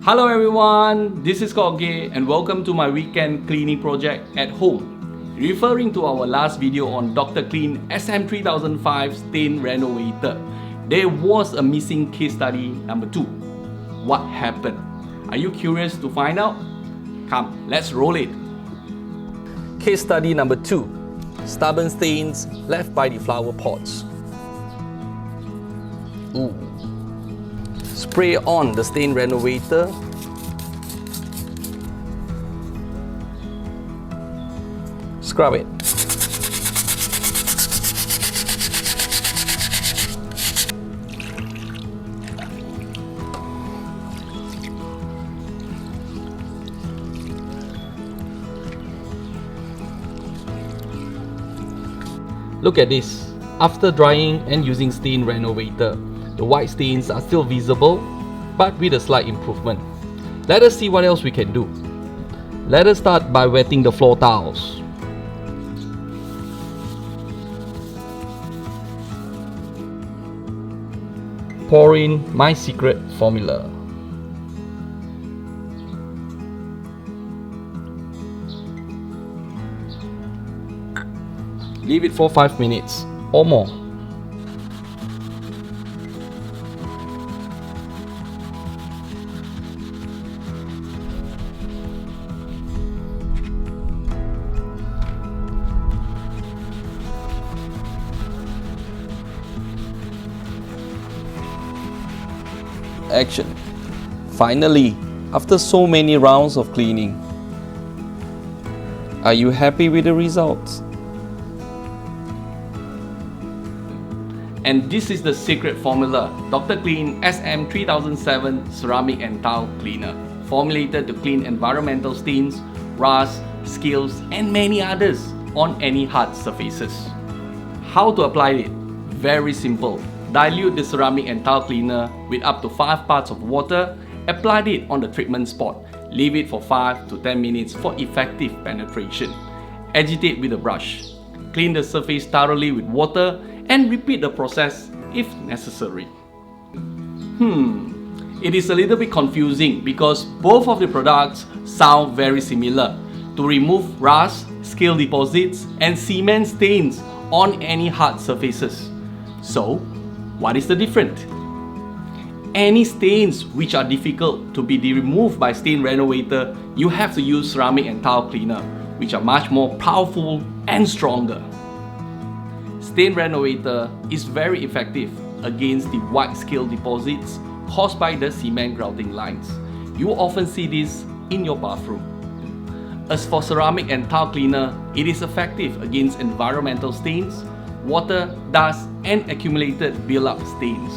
Hello everyone, this is Koge and welcome to my weekend cleaning project at home. Referring to our last video on Dr. Clean SM3005 Stain Renovator, there was a missing case study number 2. What happened? Are you curious to find out? Come, let's roll it. Case study number 2. Stubborn stains left by the flower pots. Ooh. Spray on the stain renovator. Scrub it. Look at this. After drying and using stain renovator, the white stains are still visible, but with a slight improvement. Let us see what else we can do. Let us start by wetting the floor tiles. Pour in my secret formula. Leave it for 5 minutes or more. Action. Finally, after so many rounds of cleaning, are you happy with the results? And this is the secret formula, Dr. Clean SM3007 Ceramic and Tile Cleaner, formulated to clean environmental stains, rust, scales, and many others on any hard surfaces. How to apply it? Very simple. Dilute the ceramic and tile cleaner with up to 5 parts of water, apply it on the treatment spot, leave it for 5 to 10 minutes for effective penetration. Agitate with a brush. Clean the surface thoroughly with water and repeat the process if necessary. It is a little bit confusing because both of the products sound very similar to remove rust, scale deposits, and cement stains on any hard surfaces. So, what is the difference? Any stains which are difficult to be removed by stain renovator, you have to use ceramic and tile cleaner, which are much more powerful and stronger. Stain renovator is very effective against the white scale deposits caused by the cement grouting lines. You often see this in your bathroom. As for ceramic and tile cleaner, it is effective against environmental stains, water, dust, and accumulated build-up stains.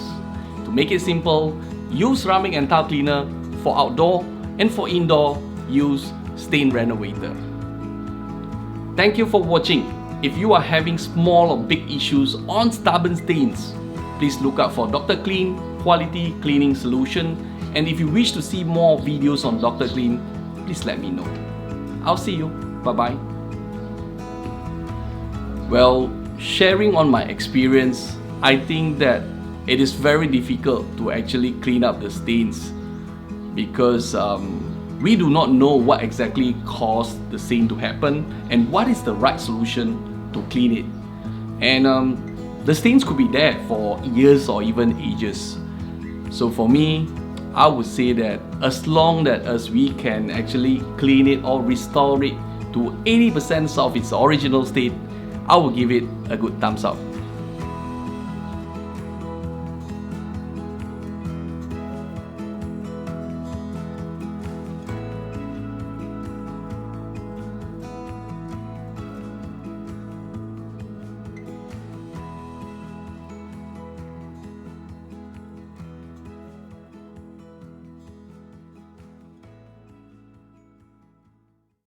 To make it simple, use ceramic and tile cleaner for outdoor, and for indoor, use stain renovator. Thank you for watching. If you are having small or big issues on stubborn stains, please look out for Dr. Clean Quality Cleaning Solution. And if you wish to see more videos on Dr. Clean, please let me know. I'll see you. Bye-bye. Well, sharing on my experience, I think that it is very difficult to actually clean up the stains because we do not know what exactly caused the stain to happen and what is the right solution to clean it. And the stains could be there for years or even ages. So for me, I would say that as long as we can actually clean it or restore it to 80% of its original state, I will give it a good thumbs up.